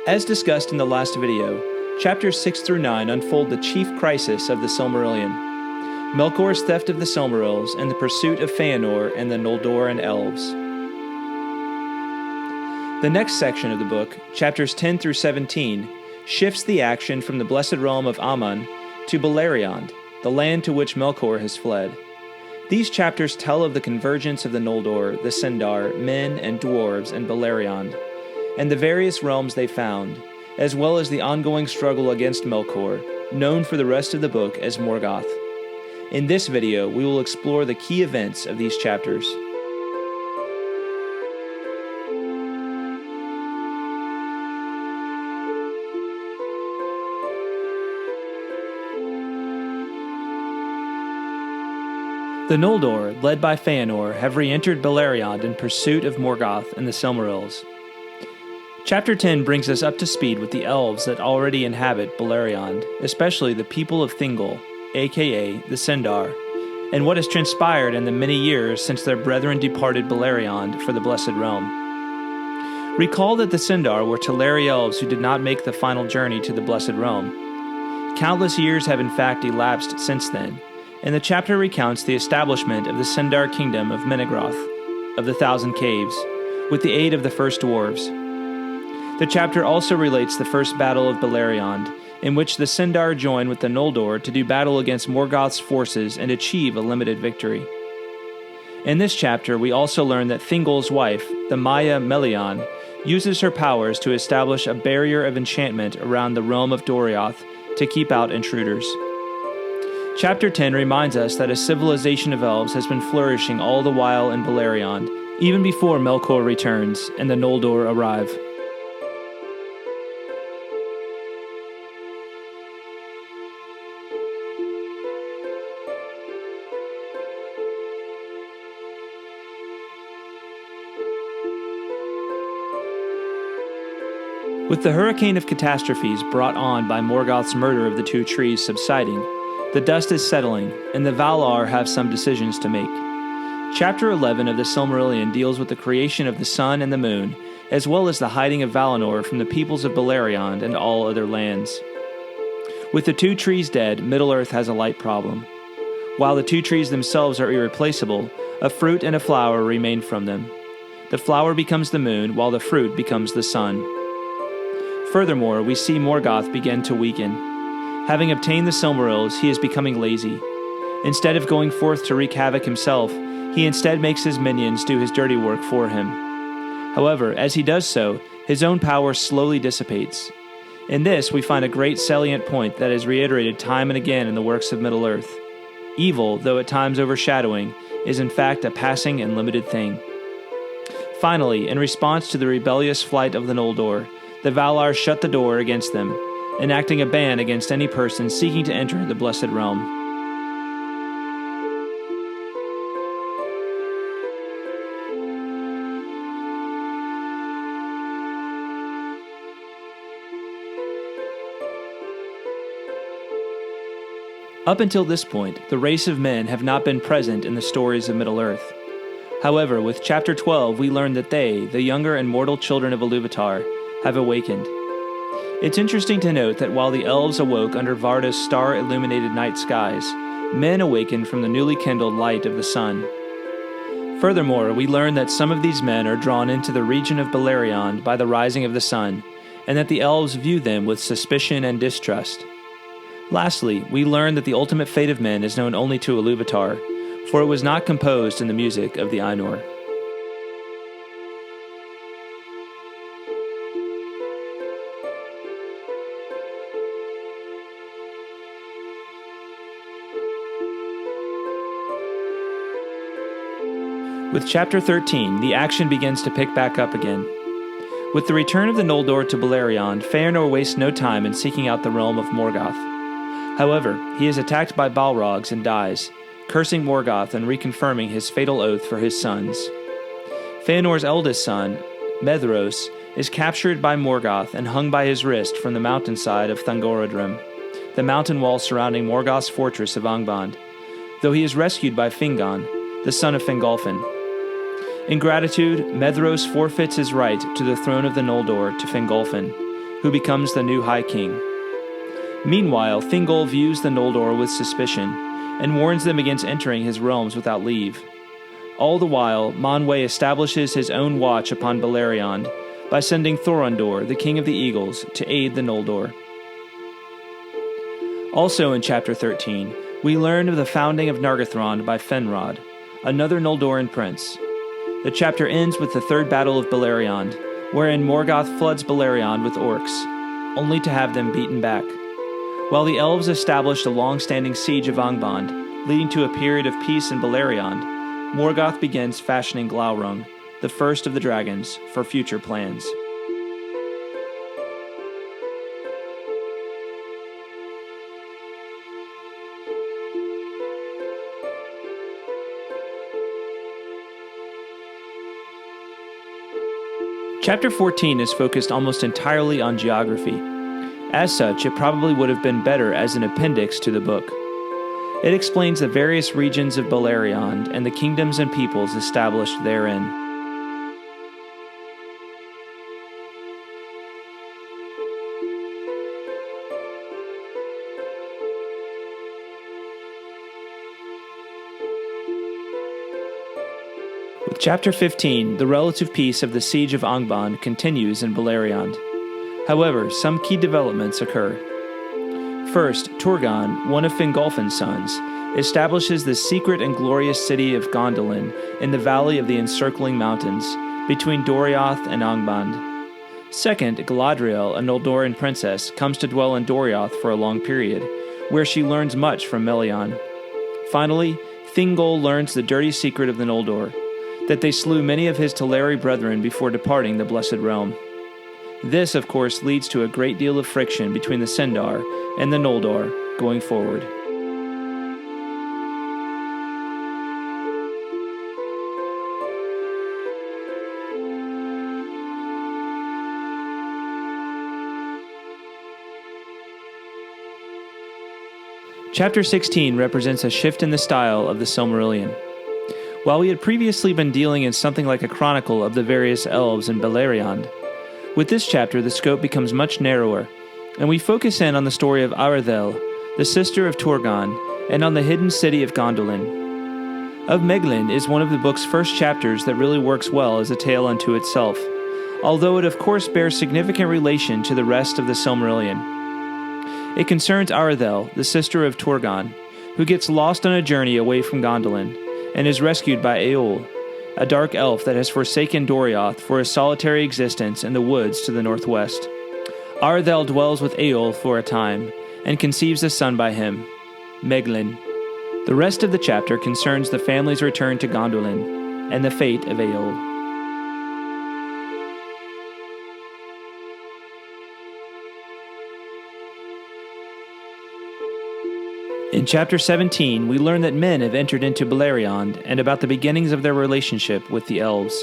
As discussed in the last video, chapters 6 through 9 unfold the chief crisis of the Silmarillion: Melkor's theft of the Silmarils and the pursuit of Feanor and the Noldor elves. The next section of the book, chapters 10 through 17, shifts the action from the Blessed Realm of Aman to Beleriand, the land to which Melkor has fled. These chapters tell of the convergence of the Noldor, the Sindar, men and dwarves, and Beleriand, and the various realms they found, as well as the ongoing struggle against Melkor, known for the rest of the book as Morgoth. In this video, we will explore the key events of these chapters. The Noldor, led by Feanor, have re-entered Beleriand in pursuit of Morgoth and the Silmarils. Chapter 10 brings us up to speed with the elves that already inhabit Beleriand, especially the people of Thingol, aka the Sindar, and what has transpired in the many years since their brethren departed Beleriand for the Blessed Realm. Recall that the Sindar were Teleri elves who did not make the final journey to the Blessed Realm. Countless years have in fact elapsed since then, and the chapter recounts the establishment of the Sindar kingdom of Menegroth, of the Thousand Caves, with the aid of the first dwarves. The chapter also relates the first battle of Beleriand, in which the Sindar join with the Noldor to do battle against Morgoth's forces and achieve a limited victory. In this chapter, we also learn that Thingol's wife, the Maya Melian, uses her powers to establish a barrier of enchantment around the realm of Doriath to keep out intruders. Chapter 10 reminds us that a civilization of elves has been flourishing all the while in Beleriand, even before Melkor returns and the Noldor arrive. With the hurricane of catastrophes brought on by Morgoth's murder of the two trees subsiding, the dust is settling, and the Valar have some decisions to make. Chapter 11 of the Silmarillion deals with the creation of the sun and the moon, as well as the hiding of Valinor from the peoples of Beleriand and all other lands. With the two trees dead, Middle-earth has a light problem. While the two trees themselves are irreplaceable, a fruit and a flower remain from them. The flower becomes the moon, while the fruit becomes the sun. Furthermore, we see Morgoth begin to weaken. Having obtained the Silmarils, he is becoming lazy. Instead of going forth to wreak havoc himself, he instead makes his minions do his dirty work for him. However, as he does so, his own power slowly dissipates. In this, we find a great salient point that is reiterated time and again in the works of Middle-earth. Evil, though at times overshadowing, is in fact a passing and limited thing. Finally, in response to the rebellious flight of the Noldor, the Valar shut the door against them, enacting a ban against any person seeking to enter the Blessed Realm. Up until this point, the race of men have not been present in the stories of Middle-earth. However, with Chapter 12, we learn that they, the younger and mortal children of Iluvatar, have awakened. It's interesting to note that while the elves awoke under Varda's star-illuminated night skies, men awakened from the newly kindled light of the sun. Furthermore, we learn that some of these men are drawn into the region of Beleriand by the rising of the sun, and that the elves view them with suspicion and distrust. Lastly, we learn that the ultimate fate of men is known only to Iluvatar, for it was not composed in the music of the Ainur. With Chapter 13, the action begins to pick back up again. With the return of the Noldor to Beleriand, Feanor wastes no time in seeking out the realm of Morgoth. However, he is attacked by Balrogs and dies, cursing Morgoth and reconfirming his fatal oath for his sons. Feanor's eldest son, Medros, is captured by Morgoth and hung by his wrist from the mountainside of Thangorodrim, the mountain wall surrounding Morgoth's fortress of Angband, though he is rescued by Fingon, the son of Fingolfin. In gratitude, Medros forfeits his right to the throne of the Noldor to Fingolfin, who becomes the new High King. Meanwhile, Thingol views the Noldor with suspicion and warns them against entering his realms without leave. All the while, Manwë establishes his own watch upon Beleriand by sending Thorondor, the King of the Eagles, to aid the Noldor. Also in Chapter 13, we learn of the founding of Nargothrond by Finrod, another Noldoran prince. The chapter ends with the Third Battle of Beleriand, wherein Morgoth floods Beleriand with orcs, only to have them beaten back. While the elves established a long-standing siege of Angband, leading to a period of peace in Beleriand, Morgoth begins fashioning Glaurung, the first of the dragons, for future plans. Chapter 14 is focused almost entirely on geography. As such, it probably would have been better as an appendix to the book. It explains the various regions of Beleriand and the kingdoms and peoples established therein. With Chapter 15, the relative peace of the Siege of Angband continues in Beleriand. However, some key developments occur. First, Turgon, one of Fingolfin's sons, establishes the secret and glorious city of Gondolin in the valley of the encircling mountains, between Doriath and Angband. Second, Galadriel, a Noldoran princess, comes to dwell in Doriath for a long period, where she learns much from Melian. Finally, Thingol learns the dirty secret of the Noldor, that they slew many of his Teleri brethren before departing the Blessed Realm. This, of course, leads to a great deal of friction between the Sindar and the Noldor going forward. Chapter 16 represents a shift in the style of the Silmarillion. While we had previously been dealing in something like a chronicle of the various elves in Beleriand, with this chapter the scope becomes much narrower, and we focus in on the story of Aredhel, the sister of Turgon, and on the hidden city of Gondolin. Of Maeglin is one of the book's first chapters that really works well as a tale unto itself, although it of course bears significant relation to the rest of the Silmarillion. It concerns Aredhel, the sister of Turgon, who gets lost on a journey away from Gondolin, and is rescued by Eol, a dark elf that has forsaken Doriath for a solitary existence in the woods to the northwest. Aredhel dwells with Eol for a time, and conceives a son by him, Maeglin. The rest of the chapter concerns the family's return to Gondolin, and the fate of Eol. In Chapter 17, we learn that men have entered into Beleriand and about the beginnings of their relationship with the elves.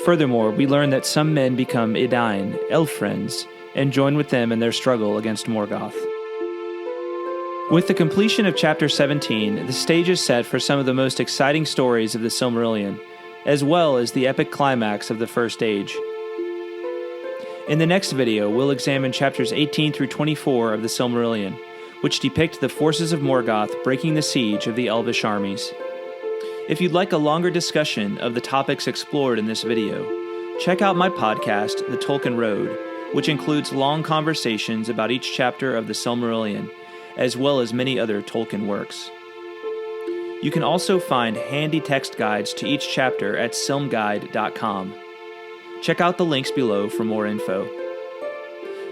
Furthermore, we learn that some men become Edain, elf friends, and join with them in their struggle against Morgoth. With the completion of Chapter 17, the stage is set for some of the most exciting stories of the Silmarillion, as well as the epic climax of the First Age. In the next video, we'll examine Chapters 18 through 24 of the Silmarillion, which depict the forces of Morgoth breaking the siege of the elvish armies. If you'd like a longer discussion of the topics explored in this video, check out my podcast, The Tolkien Road, which includes long conversations about each chapter of the Silmarillion, as well as many other Tolkien works. You can also find handy text guides to each chapter at SilmGuide.com. Check out the links below for more info.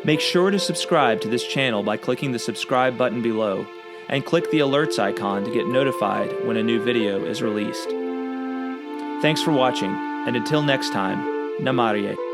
Make sure to subscribe to this channel by clicking the subscribe button below, and click the alerts icon to get notified when a new video is released. Thanks for watching, and until next time, Namarye.